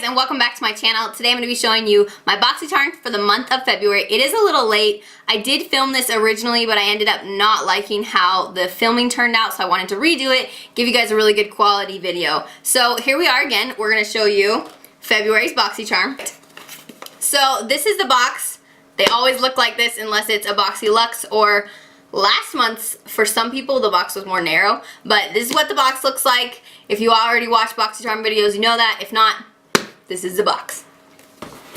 and welcome back to my channel. Today I'm going to be showing you my BoxyCharm for the month of February. It is a little late. I did film this originally, but I ended up not liking how the filming turned out, so I wanted to redo it, give you guys a really good quality video. So here we are again. We're going to show you February's BoxyCharm. So this is the box. They always look like this unless it's a Boxy Luxe, or last month's, for some people, the box was more narrow, but this is what the box looks like. If you already watched BoxyCharm videos, you know that. If not, this is the box.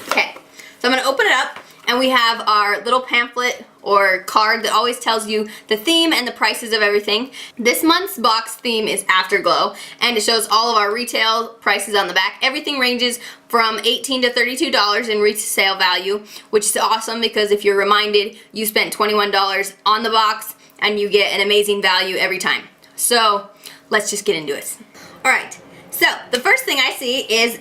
Okay, so I'm going to open it up, and we have our little pamphlet or card that always tells you the theme and the prices of everything. This month's box theme is Afterglow, and it shows all of our retail prices on the back. Everything ranges from $18 to $32 in resale value, which is awesome because if you're reminded, you spent $21 on the box and you get an amazing value every time. So let's just get into it. Alright, so the first thing I see is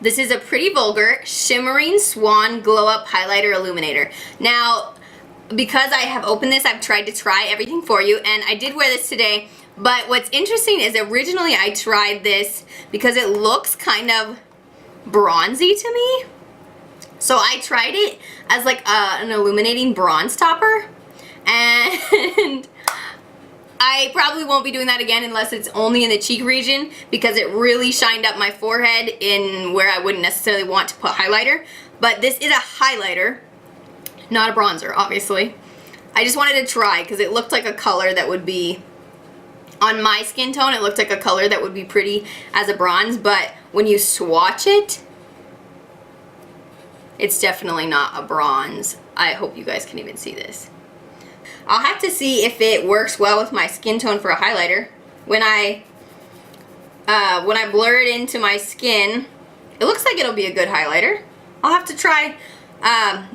this is a Pretty Vulgar Shimmering Swan Glow Up Highlighter Illuminator. Now, because I have opened this, I've tried to try everything for you, and I did wear this today, but what's interesting is originally I tried this because it looks kind of bronzy to me. So I tried it as like an illuminating bronze topper, and I probably won't be doing that again unless it's only in the cheek region because it really shined up my forehead in where I wouldn't necessarily want to put highlighter. But this is a highlighter, not a bronzer, obviously. I just wanted to try because it looked like a color that would be, on my skin tone, it looked like a color that would be pretty as a bronze, but when you swatch it, it's definitely not a bronze. I hope you guys can even see this. I'll have to see if it works well with my skin tone for a highlighter. When I blur it into my skin, it looks like it'll be a good highlighter. I'll have to try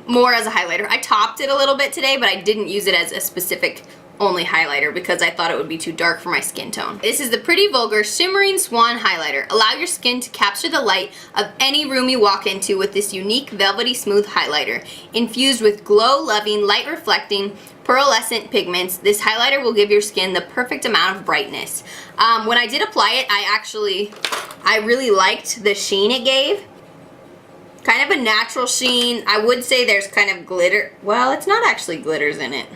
more as a highlighter. I topped it a little bit today, but I didn't use it as a specific only highlighter because I thought it would be too dark for my skin tone. This is the Pretty Vulgar Shimmering Swan Highlighter. Allow your skin to capture the light of any room you walk into with this unique velvety smooth highlighter. Infused with glow-loving, light-reflecting, pearlescent pigments, this highlighter will give your skin the perfect amount of brightness. When I did apply it, I really liked the sheen it gave. Kind of a natural sheen. I would say there's kind of glitter. Well, it's not actually glitters in it.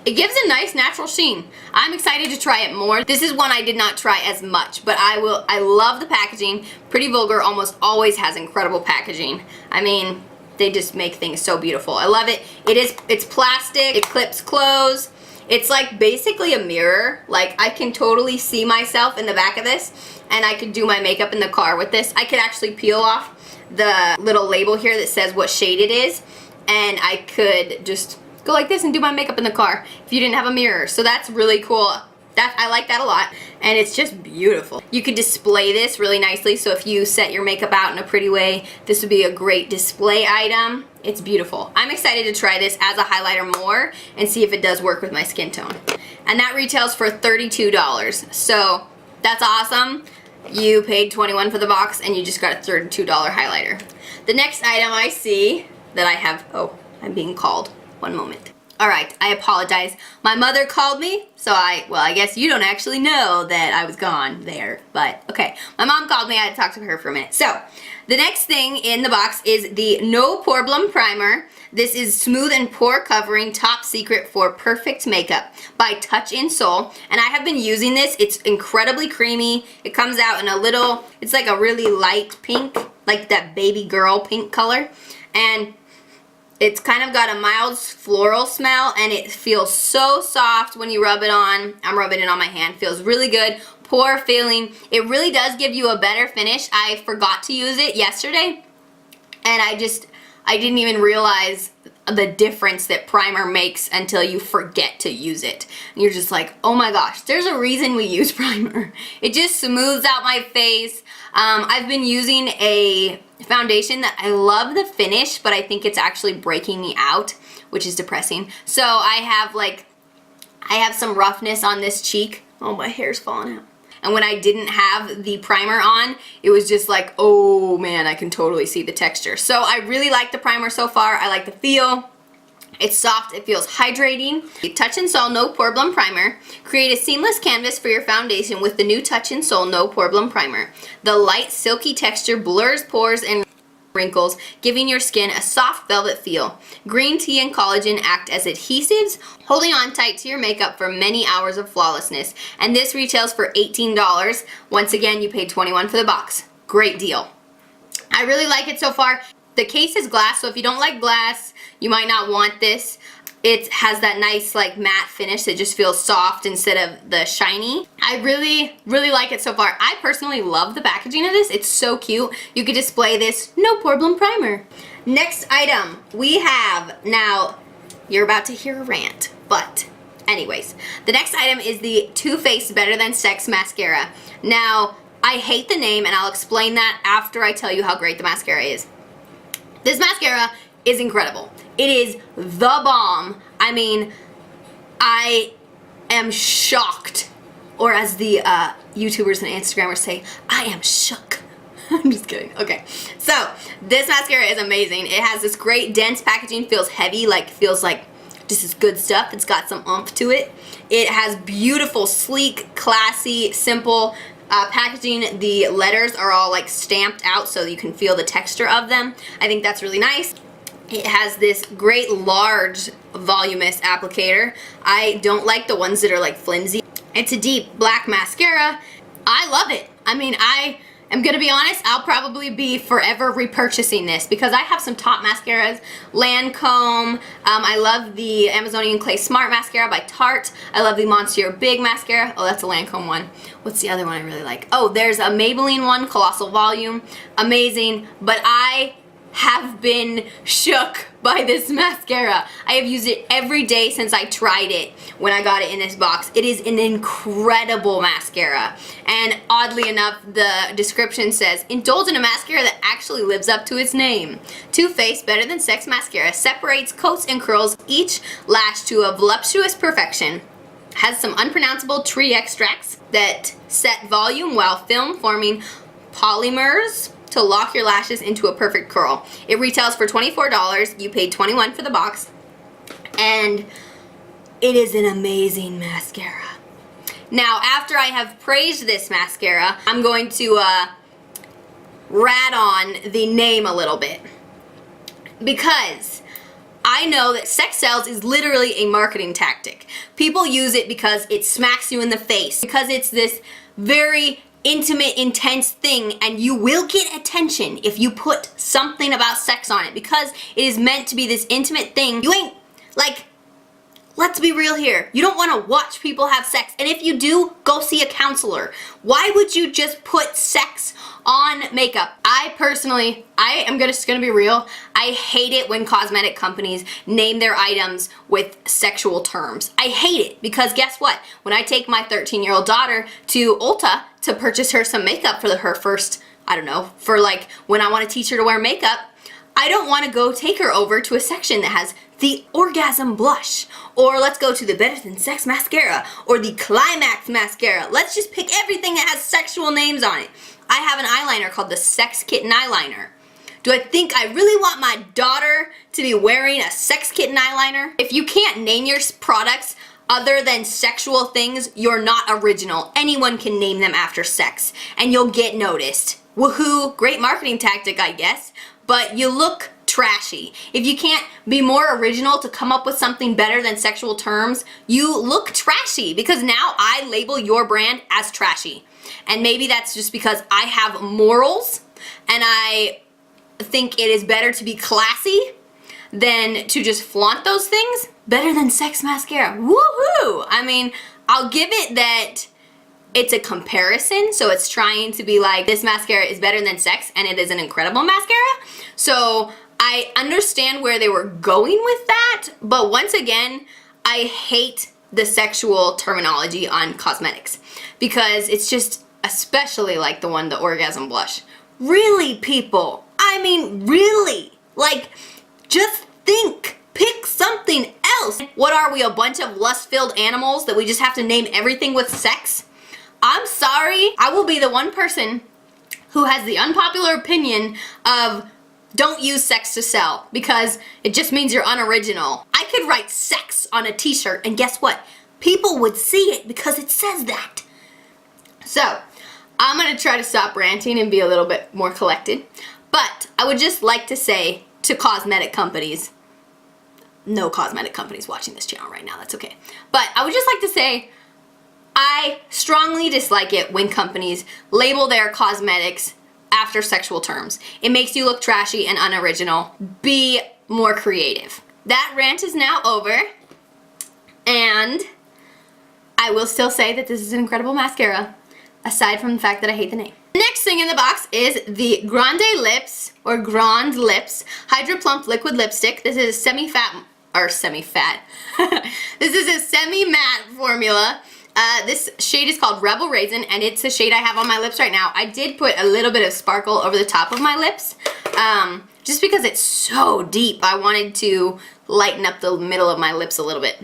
It gives a nice natural sheen. I'm excited to try it more. This is one I did not try as much, but I love the packaging. Pretty Vulgar almost always has incredible packaging. I mean, they just make things so beautiful. I love it. It's plastic, it clips closed. It's like basically a mirror. Like I can totally see myself in the back of this, and I could do my makeup in the car with this. I could actually peel off the little label here that says what shade it is, and I could just go like this and do my makeup in the car if you didn't have a mirror. So that's really cool. I like that a lot, and it's just beautiful. You could display this really nicely, so if you set your makeup out in a pretty way, this would be a great display item. It's beautiful. I'm excited to try this as a highlighter more and see if it does work with my skin tone. And that retails for $32, so that's awesome. You paid $21 for the box and you just got a $32 highlighter. The next item I see that I have, oh, I'm being called. One moment. Alright, I apologize. My mother called me, so I guess you don't actually know that I was gone there, but okay. My mom called me, I had to talk to her for a minute. So, the next thing in the box is the No Problem Primer. This is smooth and pore covering, top secret for perfect makeup by Touch in Soul. And I have been using this. It's incredibly creamy. It comes out in a little, it's like a really light pink, like that baby girl pink color. And it's kind of got a mild floral smell, and it feels so soft when you rub it on. I'm rubbing it on my hand. Feels really good. Pore filling. It really does give you a better finish. I forgot to use it yesterday, and I didn't even realize the difference that primer makes until you forget to use it. And you're just like, oh my gosh, there's a reason we use primer. It just smooths out my face. I've been using a foundation that I love the finish, but I think it's actually breaking me out, which is depressing. So I have some roughness on this cheek. Oh, my hair's falling out. And when I didn't have the primer on, it was just like, oh man, I can totally see the texture. So I really like the primer so far. I like the feel. It's soft, it feels hydrating. Touch and Soul No Pore Blum Primer. Create a seamless canvas for your foundation with the new Touch and Soul No Pore Blum Primer. The light, silky texture blurs pores and wrinkles, giving your skin a soft velvet feel. Green tea and collagen act as adhesives, holding on tight to your makeup for many hours of flawlessness. And this retails for $18. Once again, you paid $21 for the box. Great deal. I really like it so far. The case is glass, so if you don't like glass, you might not want this. It has that nice like matte finish that just feels soft instead of the shiny. I really, really like it so far. I personally love the packaging of this. It's so cute. You could display this No Pore Blum Primer. Next item we have, now you're about to hear a rant, but anyways, the next item is the Too Faced Better Than Sex Mascara. Now, I hate the name and I'll explain that after I tell you how great the mascara is. This mascara is incredible. It is the bomb. I mean, I am shocked. Or as the YouTubers and Instagrammers say, I am shook. I'm just kidding. Okay. So, this mascara is amazing. It has this great dense packaging, feels heavy, feels like this is good stuff. It's got some oomph to it. It has beautiful, sleek, classy, simple packaging. The letters are all like stamped out so you can feel the texture of them. I think that's really nice. It has this great large voluminous applicator. I don't like the ones that are like flimsy. It's a deep black mascara. I love it. I mean, I am gonna be honest, I'll probably be forever repurchasing this because I have some top mascaras. Lancome, I love the Amazonian Clay Smart Mascara by Tarte. I love the Monsieur Big Mascara. Oh, that's a Lancome one. What's the other one I really like? Oh, there's a Maybelline one, Colossal Volume. Amazing, but I have been shook by this mascara. I have used it every day since I tried it when I got it in this box. It is an incredible mascara. And oddly enough, the description says, indulge in a mascara that actually lives up to its name. Too Faced Better Than Sex Mascara separates, coats, and curls each lash to a voluptuous perfection. Has some unpronounceable tree extracts that set volume while film forming polymers to lock your lashes into a perfect curl. It retails for $24. You paid $21 for the box. And it is an amazing mascara. Now, after I have praised this mascara, I'm going to rat on the name a little bit. Because I know that sex sells is literally a marketing tactic. People use it because it smacks you in the face. Because it's this very intimate, intense thing, and you will get attention if you put something about sex on it because it is meant to be this intimate thing. You ain't, like, let's be real here. You don't want to watch people have sex, and if you do, go see a counselor. Why would you just put sex on makeup? I personally, I am just gonna be real, I hate it when cosmetic companies name their items with sexual terms. I hate it because guess what? When I take my 13-year-old daughter to Ulta to purchase her some makeup for her first, I don't know, for like when I want to teach her to wear makeup, I don't want to go take her over to a section that has the orgasm blush, or let's go to the Better Than Sex mascara, or the Climax mascara. Let's just pick everything that has sexual names on it. I have an eyeliner called the Sex Kitten Eyeliner. Do I think I really want my daughter to be wearing a Sex Kitten eyeliner? If you can't name your products other than sexual things, you're not original. Anyone can name them after sex, and you'll get noticed. Woohoo, great marketing tactic, I guess, but you look trashy. If you can't be more original to come up with something better than sexual terms, you look trashy because now I label your brand as trashy. And maybe that's just because I have morals and I think it is better to be classy than to just flaunt those things. Better Than Sex mascara. Woohoo! I mean, I'll give it that it's a comparison, so it's trying to be like, this mascara is better than sex, and it is an incredible mascara. So I understand where they were going with that, but once again, I hate the sexual terminology on cosmetics because it's just, especially like the one, the orgasm blush. Really, people? I mean, really? Like, just think. Pick something else. What are we, a bunch of lust-filled animals that we just have to name everything with sex? I'm sorry. I will be the one person who has the unpopular opinion of Don't use sex to sell because it just means you're unoriginal. I could write sex on a t-shirt and guess what? People would see it because it says that. So, I'm gonna try to stop ranting and be a little bit more collected. But I would just like to say to cosmetic companies, no cosmetic companies watching this channel right now, that's okay. But I would just like to say, I strongly dislike it when companies label their cosmetics after sexual terms. It makes you look trashy and unoriginal. Be more creative. That rant is now over, and I will still say that this is an incredible mascara, aside from the fact that I hate the name. The next thing in the box is the Grande Lips, or Grand Lips, Hydro Plump Liquid Lipstick. This is semi-fat. This is a semi-matte formula. This shade is called Rebel Raisin, and it's the shade I have on my lips right now. I did put a little bit of sparkle over the top of my lips, just because it's so deep. I wanted to lighten up the middle of my lips a little bit.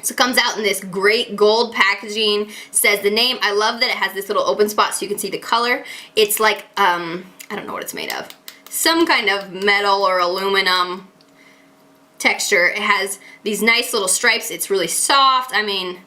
So it comes out in this great gold packaging, says the name. I love that it has this little open spot so you can see the color. It's like, I don't know what it's made of. Some kind of metal or aluminum texture. It has these nice little stripes. It's really soft. I mean,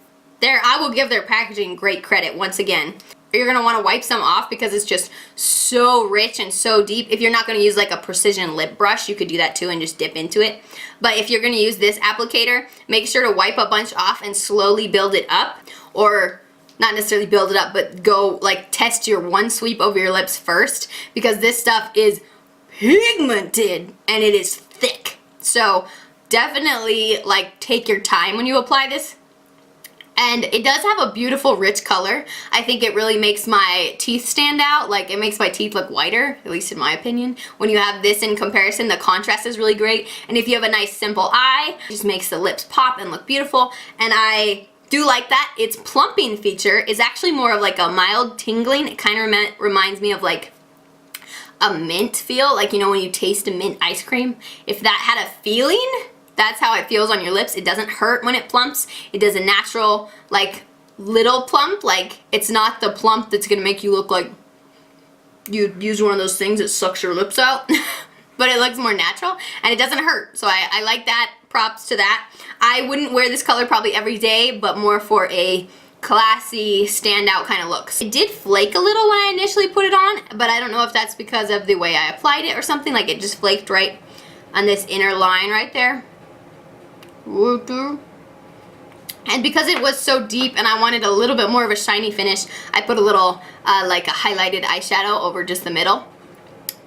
I will give their packaging great credit once again. You're going to want to wipe some off because it's just so rich and so deep. If you're not going to use like a precision lip brush, you could do that too and just dip into it. But if you're going to use this applicator, make sure to wipe a bunch off and slowly build it up. Or not necessarily build it up, but go like test your one sweep over your lips first, because this stuff is pigmented and it is thick. So definitely like take your time when you apply this. And it does have a beautiful rich color. I think it really makes my teeth stand out. Like, it makes my teeth look whiter, at least in my opinion. When you have this in comparison, the contrast is really great. And if you have a nice simple eye, it just makes the lips pop and look beautiful. And I do like that. Its plumping feature is actually more of like a mild tingling. It kind of reminds me of like a mint feel. Like, you know, when you taste a mint ice cream. If that had a feeling, that's how it feels on your lips. It doesn't hurt when it plumps. It does a natural, like, little plump. Like, it's not the plump that's gonna make you look like you use one of those things that sucks your lips out. But it looks more natural, and it doesn't hurt. So I like that. Props to that. I wouldn't wear this color probably every day, but more for a classy, standout kind of look. It did flake a little when I initially put it on, but I don't know if that's because of the way I applied it or something. Like, it just flaked right on this inner line right there. And because it was so deep and I wanted a little bit more of a shiny finish, I put a little like a highlighted eyeshadow over just the middle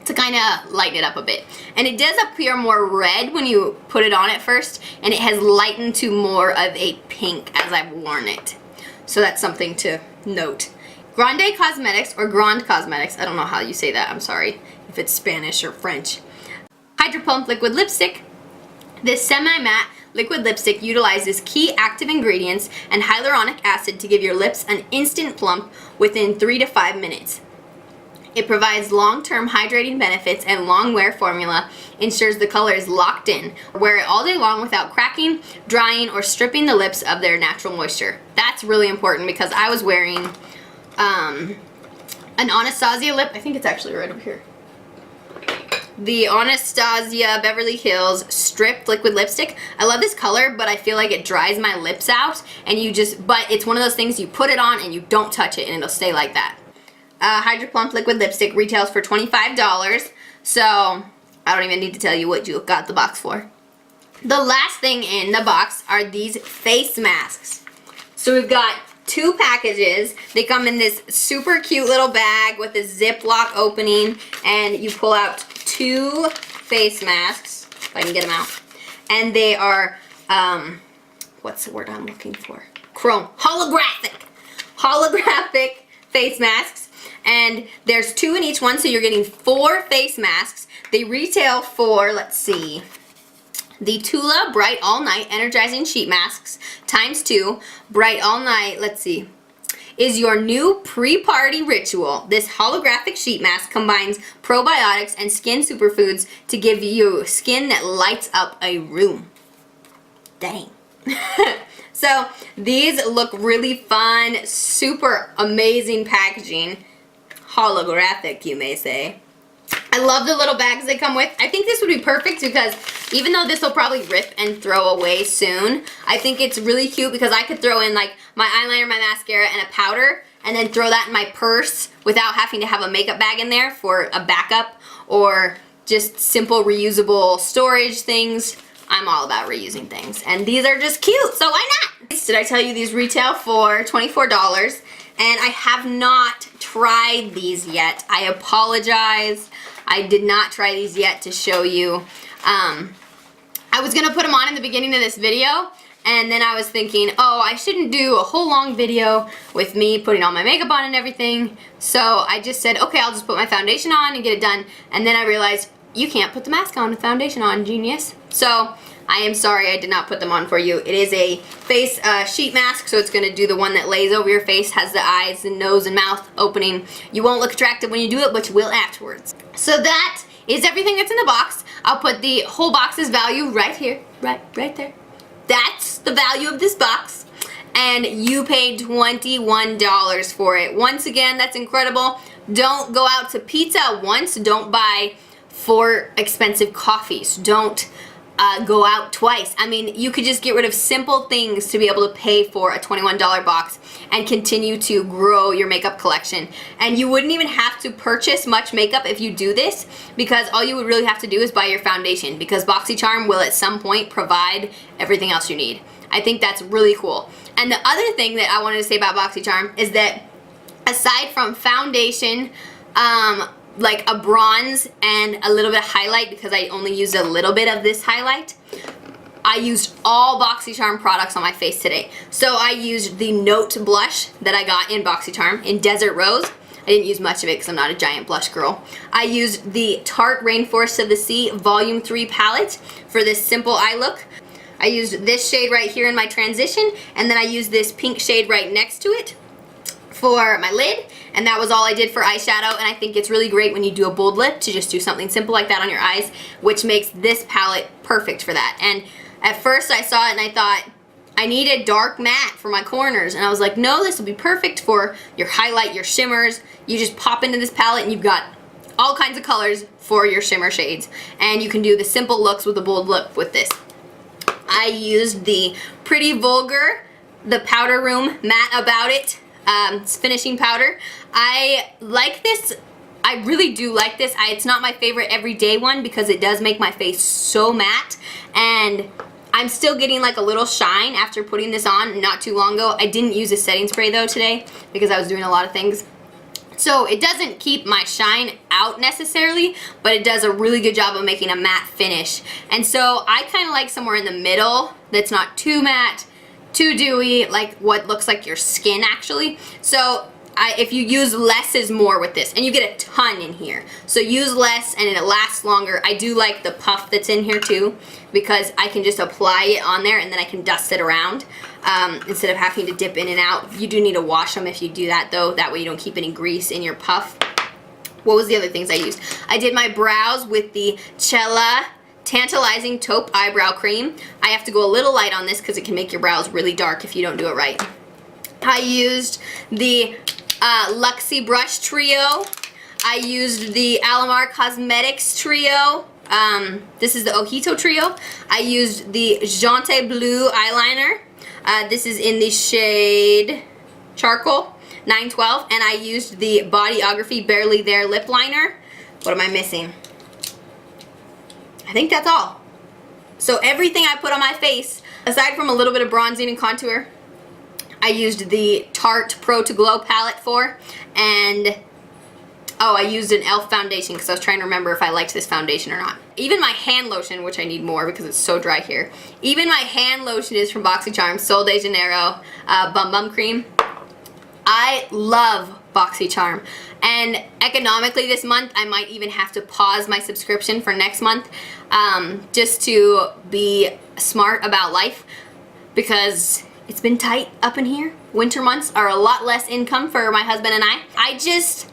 to kind of lighten it up a bit. And it does appear more red when you put it on at first, and it has lightened to more of a pink as I've worn it. So that's something to note. Grande Cosmetics, or Grand Cosmetics, I don't know how you say that, I'm sorry if it's Spanish or French. Hydro Plump Liquid Lipstick. This semi-matte liquid lipstick utilizes key active ingredients and hyaluronic acid to give your lips an instant plump within 3 to 5 minutes. It provides long-term hydrating benefits, and long wear formula ensures the color is locked in. Wear it all day long without cracking, drying, or stripping the lips of their natural moisture. That's really important because I was wearing an Anastasia lip. I think it's actually right over here. The Anastasia Beverly Hills Stripped Liquid Lipstick. I love this color, but I feel like it dries my lips out, and but it's one of those things you put it on and you don't touch it and it'll stay like that. Hydro Plump Liquid Lipstick retails for $25, so I don't even need to tell you what you got the box for. The last thing in the box are these face masks. So we've got 2 packages. They come in this super cute little bag with a Ziploc opening, and you pull out 2 face masks, if I can get them out. And they are, what's the word I'm looking for? Holographic face masks. And there's 2 in each one, so you're getting 4 face masks. They retail for, let's see, the Tula Bright All Night Energizing Sheet Masks ×2. Bright All Night, let's see, is your new pre-party ritual. This holographic sheet mask combines probiotics and skin superfoods to give you skin that lights up a room. Dang. So these look really fun, super amazing packaging. Holographic, you may say. I love the little bags they come with. I think this would be perfect because even though this will probably rip and throw away soon, I think it's really cute because I could throw in like my eyeliner, my mascara, and a powder, and then throw that in my purse without having to have a makeup bag in there for a backup or just simple reusable storage things. I'm all about reusing things, and these are just cute, so why not? Did I tell you these retail for $24? And I have not tried these yet. I apologize. I did not try these yet to show you. I was gonna put them on in the beginning of this video, and then I was thinking, oh, I shouldn't do a whole long video with me putting all my makeup on and everything. So I just said, okay, I'll just put my foundation on and get it done. And then I realized, you can't put the mask on with foundation on, genius. So I am sorry I did not put them on for you. It is a face sheet mask, so it's going to do the one that lays over your face, has the eyes and nose and mouth opening. You won't look attractive when you do it, but you will afterwards. So that is everything that's in the box. I'll put the whole box's value right here, right there. That's the value of this box, and you paid $21 for it. Once again, that's incredible. Don't go out to pizza once. Don't buy 4 expensive coffees. Don't go out twice. I mean, you could just get rid of simple things to be able to pay for a $21 box and continue to grow your makeup collection. And you wouldn't even have to purchase much makeup if you do this, because all you would really have to do is buy your foundation, because BoxyCharm will at some point provide everything else you need. I think that's really cool. And the other thing that I wanted to say about BoxyCharm is that aside from foundation, like a bronze and a little bit of highlight, because I only used a little bit of this highlight, I used all BoxyCharm products on my face today. So I used the Note blush that I got in BoxyCharm in Desert Rose. I didn't use much of it because I'm not a giant blush girl. I used the Tarte Rainforest of the Sea Volume 3 palette for this simple eye look. I used this shade right here in my transition, and then I used this pink shade right next to it for my lid, and that was all I did for eyeshadow. And I think it's really great when you do a bold lip to just do something simple like that on your eyes, which makes this palette perfect for that. And at first I saw it and I thought, I need a dark matte for my corners, and I was like, no, this will be perfect for your highlight, your shimmers. You just pop into this palette and you've got all kinds of colors for your shimmer shades, and you can do the simple looks with a bold lip with this. I used the Pretty Vulgar, the Powder Room Matte About It finishing powder. I like this. I really do like this. It's not my favorite everyday one because it does make my face so matte, and I'm still getting like a little shine after putting this on not too long ago. I didn't use a setting spray though today because I was doing a lot of things. So it doesn't keep my shine out necessarily, but it does a really good job of making a matte finish. And so I kind of like somewhere in the middle that's not too matte, too dewy, like what looks like your skin actually. So if you use less is more with this, and you get a ton in here. So use less and it lasts longer. I do like the puff that's in here too, because I can just apply it on there and then I can dust it around instead of having to dip in and out. You do need to wash them if you do that though. That way you don't keep any grease in your puff. What was the other things I used? I did my brows with the Cella Tantalizing Taupe Eyebrow Cream. I have to go a little light on this because it can make your brows really dark if you don't do it right. I used the Luxie Brush Trio. I used the Alamar Cosmetics Trio. This is the Ojito Trio. I used the Jante Blue eyeliner. This is in the shade Charcoal 912. And I used the Bodyography Barely There lip liner. What am I missing? I think that's all. So everything I put on my face, aside from a little bit of bronzing and contour, I used the Tarte Pro to Glow palette for, and oh, I used an e.l.f. foundation because I was trying to remember if I liked this foundation or not. Even my hand lotion, which I need more because it's so dry here, even my hand lotion is from BoxyCharm, Sol de Janeiro Bum Bum Cream. I love BoxyCharm, and economically this month I might even have to pause my subscription for next month just to be smart about life, because it's been tight up in here. Winter months are a lot less income for my husband and I. I just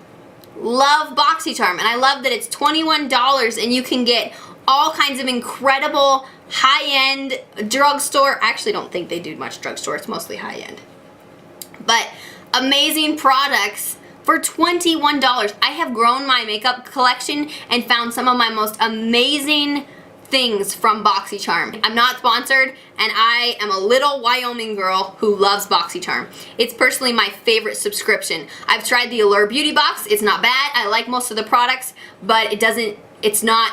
love BoxyCharm, and I love that it's $21 and you can get all kinds of incredible high-end drugstore. I actually don't think they do much drugstore. It's mostly high-end. But amazing products for for $21. I have grown my makeup collection and found some of my most amazing things from BoxyCharm. I'm not sponsored, and I am a little Wyoming girl who loves BoxyCharm. It's personally my favorite subscription. I've tried the Allure Beauty Box. It's not bad. I like most of the products, but it's not.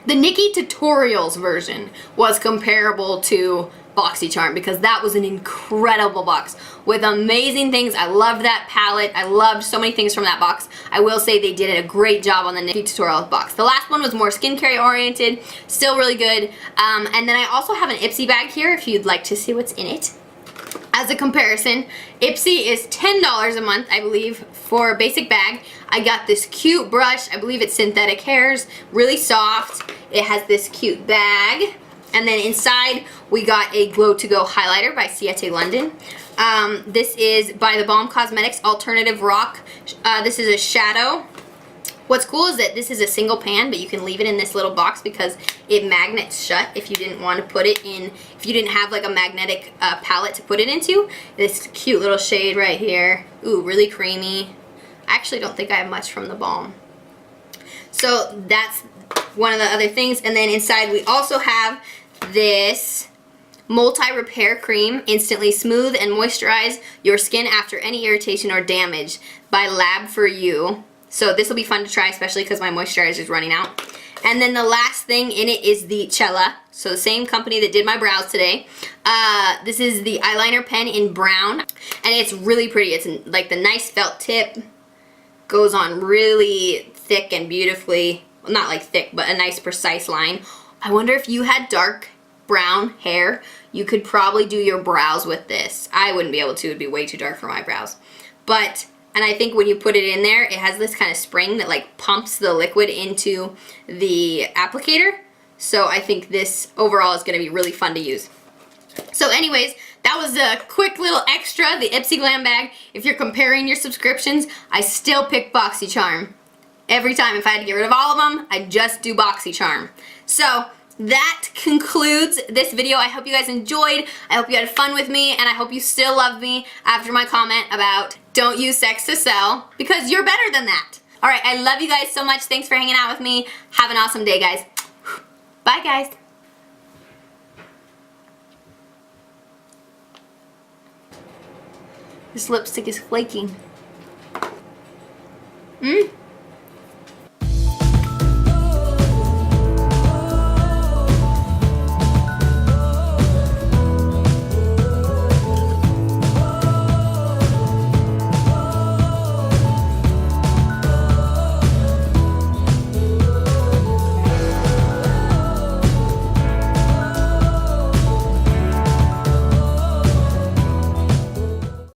The Nikki Tutorials version was comparable to BoxyCharm because that was an incredible box with amazing things. I loved that palette. I loved so many things from that box. I will say they did a great job on the Nikki Tutorials box. The last one was more skincare oriented, still really good. And then I also have an Ipsy bag here if you'd like to see what's in it. As a comparison, Ipsy is $10 a month, I believe, for a basic bag. I got this cute brush. I believe it's synthetic hairs, really soft. It has this cute bag. And then inside, we got a Glow To Go highlighter by Ciete London. This is by the Balm Cosmetics Alternative Rock. This is a shadow. What's cool is that this is a single pan, but you can leave it in this little box because it magnets shut if you didn't want to put it in, if you didn't have like a magnetic palette to put it into. This cute little shade right here. Ooh, really creamy. I actually don't think I have much from the balm. So that's one of the other things. And then inside we also have this multi-repair cream, instantly smooth and moisturize your skin after any irritation or damage by Lab For You. So this will be fun to try, especially because my moisturizer is running out. And then the last thing in it is the Cella. So the same company that did my brows today. This is the eyeliner pen in brown, and it's really pretty. It's like the nice felt tip, goes on really thick and beautifully. Well, not like thick, but a nice precise line. I wonder if you had dark brown hair, you could probably do your brows with this. I wouldn't be able to, it'd be way too dark for my brows. But, and I think when you put it in there, it has this kind of spring that like pumps the liquid into the applicator. So I think this overall is gonna be really fun to use. So anyways, that was a quick little extra, the Ipsy Glam bag. If you're comparing your subscriptions, I still pick BoxyCharm. Every time, if I had to get rid of all of them, I'd just do BoxyCharm. So that concludes this video. I hope you guys enjoyed. I hope you had fun with me, and I hope you still love me after my comment about don't use sex to sell, because you're better than that. All right, I love you guys so much. Thanks for hanging out with me. Have an awesome day, guys. Bye, guys. This lipstick is flaking.